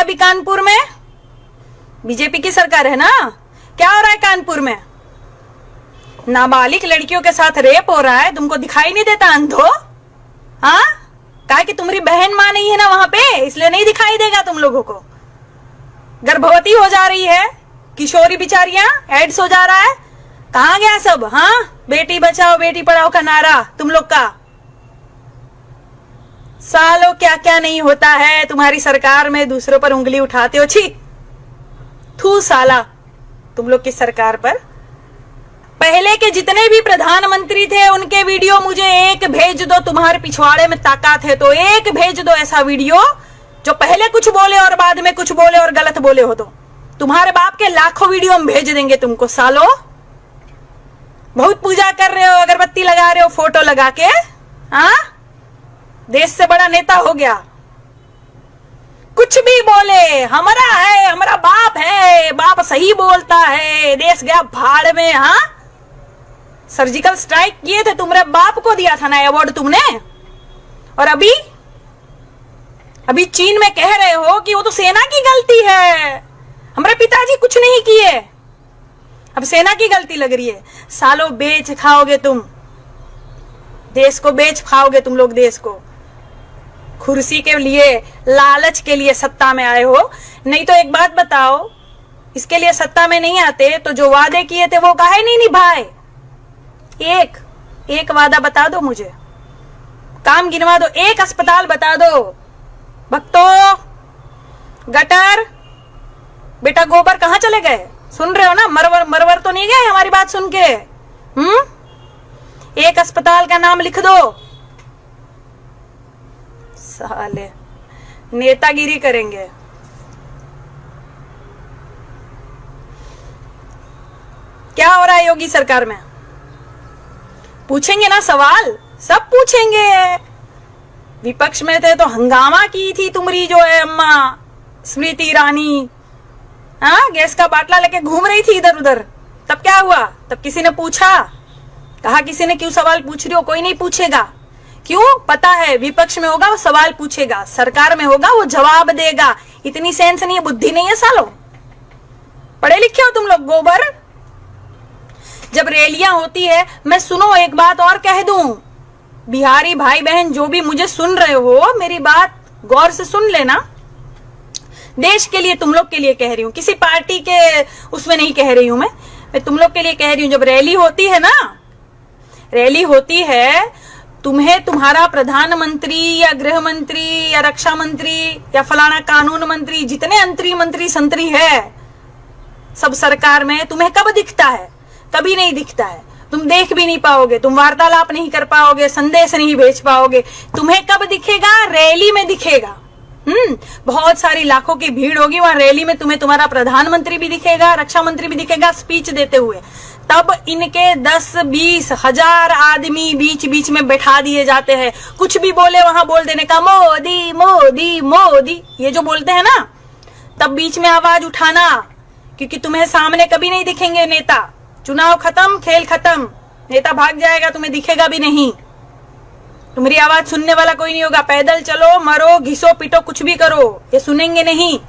अभी कानपुर में? बीजेपी की सरकार है ना? क्या हो रहा है कानपुर में? नाबालिग लड़कियों के साथ रेप हो रहा है, तुमको दिखाई नहीं देता अंधो? हाँ, कहा कि तुम्हारी बहन मां नहीं है ना वहां पे, इसलिए नहीं दिखाई देगा तुम लोगों को। गर्भवती हो जा रही है किशोरी बिचारियां, एड्स हो जा रहा है, कहां गया सब? हाँ, बेटी बचाओ बेटी पढ़ाओ का नारा तुम लोग का। सालों क्या क्या नहीं होता है तुम्हारी सरकार में, दूसरों पर उंगली उठाते हो। छी, थू साला तुम लोग की सरकार पर। पहले के जितने भी प्रधानमंत्री थे उनके वीडियो मुझे एक भेज दो, तुम्हारे पिछवाड़े में ताकत है तो एक भेज दो ऐसा वीडियो जो पहले कुछ बोले और बाद में कुछ बोले और गलत बोले हो। तो तुम्हारे बाप के लाखों वीडियो हम भेज देंगे तुमको। सालो बहुत पूजा कर रहे हो, अगरबत्ती लगा रहे हो फोटो लगा के। हाँ, देश से बड़ा नेता हो गया, कुछ भी बोले हमारा है, हमारा बाप है, बाप सही बोलता है, देश गया भाड़ में। हाँ, सर्जिकल स्ट्राइक किए थे, तुम्हारे बाप को दिया था ना अवार्ड तुमने। और अभी चीन में कह रहे हो कि वो तो सेना की गलती है, हमारे पिताजी कुछ नहीं किए, अब सेना की गलती लग रही है। सालों बेच खाओगे तुम देश को, बेच खाओगे तुम लोग देश को। कुर्सी के लिए, लालच के लिए सत्ता में आए हो। नहीं तो एक बात बताओ, इसके लिए सत्ता में नहीं आते तो जो वादे किए थे वो काहे नहीं निभाए? एक वादा बता दो मुझे, काम गिनवा दो, एक अस्पताल बता दो। भक्तों, गटर बेटा गोबर कहां चले गए? सुन रहे हो ना? मरवर तो नहीं गए हमारी बात सुन के? एक अस्पताल का नाम लिख दो। साले नेतागिरी करेंगे। क्या हो रहा है योगी सरकार में? पूछेंगे ना सवाल, सब पूछेंगे। विपक्ष में थे तो हंगामा की थी तुम्हारी जो है अम्मा स्मृति ईरानी। हाँ, गैस का बाटला लेके घूम रही थी इधर उधर। तब क्या हुआ? तब किसी ने पूछा? कहा किसी ने क्यों सवाल पूछ रही हो? कोई नहीं पूछेगा। क्यों? पता है विपक्ष में होगा वो सवाल पूछेगा, सरकार में होगा वो जवाब देगा। इतनी सेंस नहीं है, बुद्धि नहीं है सालो। पढ़े लिखे हो तुम लोग। गोबर जब रैलियां होती है, मैं सुनो एक बात और कह दूं, बिहारी भाई बहन जो भी मुझे सुन रहे हो, मेरी बात गौर से सुन लेना। देश के लिए, तुम लोग के लिए कह रही हूं, किसी पार्टी के उसमें नहीं कह रही हूं मैं तुम लोग के लिए कह रही हूं। जब रैली होती है ना, रैली होती है, तुम्हें तुम्हारा प्रधानमंत्री या गृह मंत्री या रक्षा मंत्री या फलाना कानून मंत्री, जितने मंत्री संतरी है सब सरकार में, तुम्हें कब दिखता है? कभी नहीं दिखता है। तुम देख भी नहीं पाओगे, तुम वार्तालाप नहीं कर पाओगे, संदेश नहीं भेज पाओगे। तुम्हें कब दिखेगा? रैली में दिखेगा। बहुत सारी लाखों की भीड़ होगी वहां रैली में, तुम्हें तुम्हारा प्रधानमंत्री भी दिखेगा, रक्षा मंत्री भी दिखेगा स्पीच देते हुए। तब इनके 10-20 हजार आदमी बीच बीच में बैठा दिए जाते हैं। कुछ भी बोले वहां बोल देने का, मोदी मोदी मोदी, ये जो बोलते हैं ना, तब बीच में आवाज उठाना, क्योंकि तुम्हें सामने कभी नहीं दिखेंगे नेता। चुनाव खत्म, खेल खत्म, नेता भाग जाएगा, तुम्हें दिखेगा भी नहीं। तुम्हारी आवाज सुनने वाला कोई नहीं होगा। पैदल चलो, मरो, घिसो, पिटो, कुछ भी करो, ये सुनेंगे नहीं,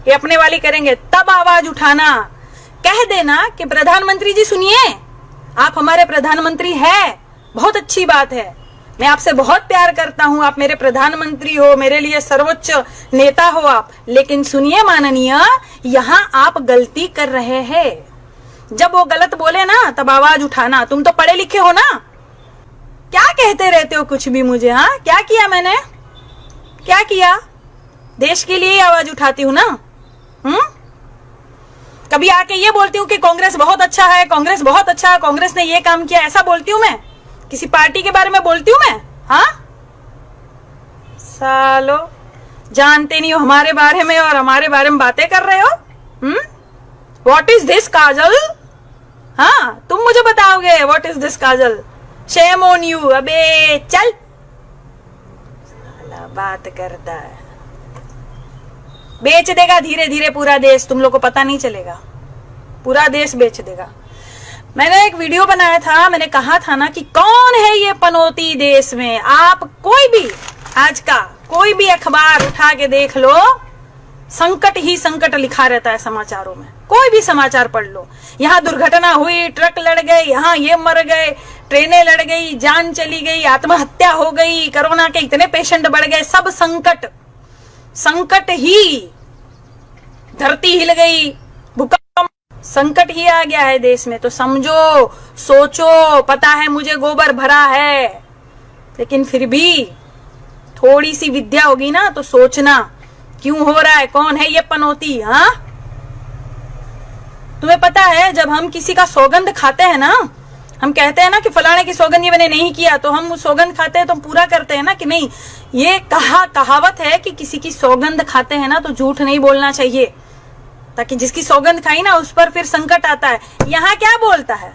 ये अपने वाली करेंगे। तब आवाज उठाना, कह देना कि प्रधानमंत्री जी सुनिए, आप हमारे प्रधानमंत्री हैं, बहुत अच्छी बात है, मैं आपसे बहुत प्यार करता हूं, आप मेरे प्रधानमंत्री हो, मेरे लिए सर्वोच्च नेता हो आप, लेकिन सुनिए माननीय, यहां आप गलती कर रहे हैं। जब वो गलत बोले ना, तब आवाज उठाना। तुम तो पढ़े लिखे हो ना, क्या कहते रहते हो कुछ भी मुझे? हाँ, क्या किया मैंने? क्या किया? देश के लिए आवाज उठाती हूँ ना। कभी आके ये बोलती हूँ कि कांग्रेस बहुत अच्छा है, कांग्रेस बहुत अच्छा है, कांग्रेस ने ये काम किया, ऐसा बोलती हूँ मैं? किसी पार्टी के बारे में बोलती हूँ मैं? हाँ, सालो जानते नहीं हो हमारे बारे में और हमारे बारे में बातें कर रहे हो। व्हाट इज दिस काजल? हाँ, तुम मुझे बताओगे what is this Kajal? Shame on you. अबे चल, साला बात करता है। बेच देगा धीरे धीरे पूरा देश, तुम लोग को पता नहीं चलेगा, पूरा देश बेच देगा। मैंने एक वीडियो बनाया था, मैंने कहा था ना कि कौन है ये पनौती देश में। आप कोई भी आज का कोई भी अखबार उठा के देख लो, संकट ही संकट लिखा रहता है समाचारों में। कोई भी समाचार पढ़ लो, यहाँ दुर्घटना हुई, ट्रक लड़ गए, यहाँ ये मर गए, ट्रेनें लड़ गई, जान चली गई, आत्महत्या हो गई, कोरोना के इतने पेशेंट बढ़ गए, सब संकट, संकट ही, धरती हिल गई, भूकंप, संकट ही आ गया है देश में। तो समझो, सोचो, पता है मुझे गोबर भरा है, लेकिन फिर भी थोड़ी सी विद्या होगी ना तो सोचना क्यों हो रहा है, कौन है ये पनौती। हाँ, तुम्हें पता है जब हम किसी का सौगंध खाते हैं ना, हम कहते हैं ना कि फलाने की सौगंध ये मैंने नहीं किया, तो हम सौगंध खाते हैं तो हम पूरा करते हैं ना कि नहीं। ये कहावत है कि किसी की सौगंध खाते हैं ना तो झूठ नहीं बोलना चाहिए, ताकि जिसकी सौगंध खाई ना उस पर फिर संकट आता है। यहाँ क्या बोलता है,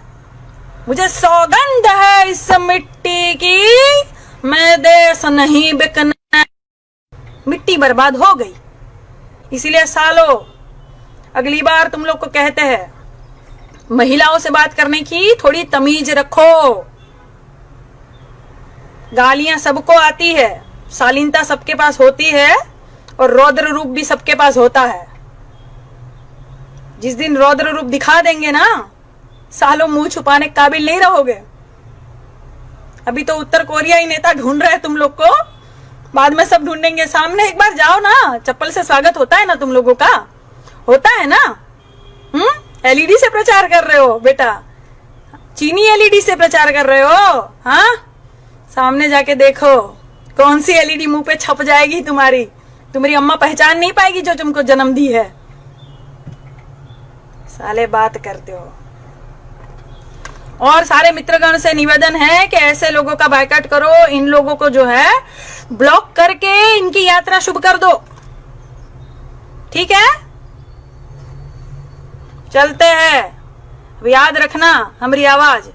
मुझे सौगंध है इस मिट्टी की, मैं देश नहीं बिकना। मिट्टी बर्बाद हो गई। इसीलिए सालों, अगली बार तुम लोग को कहते हैं महिलाओं से बात करने की थोड़ी तमीज रखो। गालियां सबको आती है, शालीनता सबके पास होती है, और रौद्र रूप भी सबके पास होता है। जिस दिन रौद्र रूप दिखा देंगे ना, सालों मुंह छुपाने के काबिल नहीं रहोगे। अभी तो उत्तर कोरिया ही नेता ढूंढ रहे हैं तुम लोग को, बाद में सब ढूंढेंगे। सामने एक बार जाओ ना, चप्पल से स्वागत होता है ना तुम लोगों का, होता है ना। एलईडी से प्रचार कर रहे हो बेटा, चीनी एलईडी से प्रचार कर रहे हो। हाँ, सामने जाके देखो कौन सी एलईडी मुंह पे छप जाएगी तुम्हारी, तुम्हारी अम्मा पहचान नहीं पाएगी जो तुमको जन्म दी है। साले बात करते हो। और सारे मित्रगण से निवेदन है कि ऐसे लोगों का बायकॉट करो, इन लोगों को जो है ब्लॉक करके इनकी यात्रा शुभ कर दो, ठीक है। चलते हैं, याद रखना हमारी आवाज।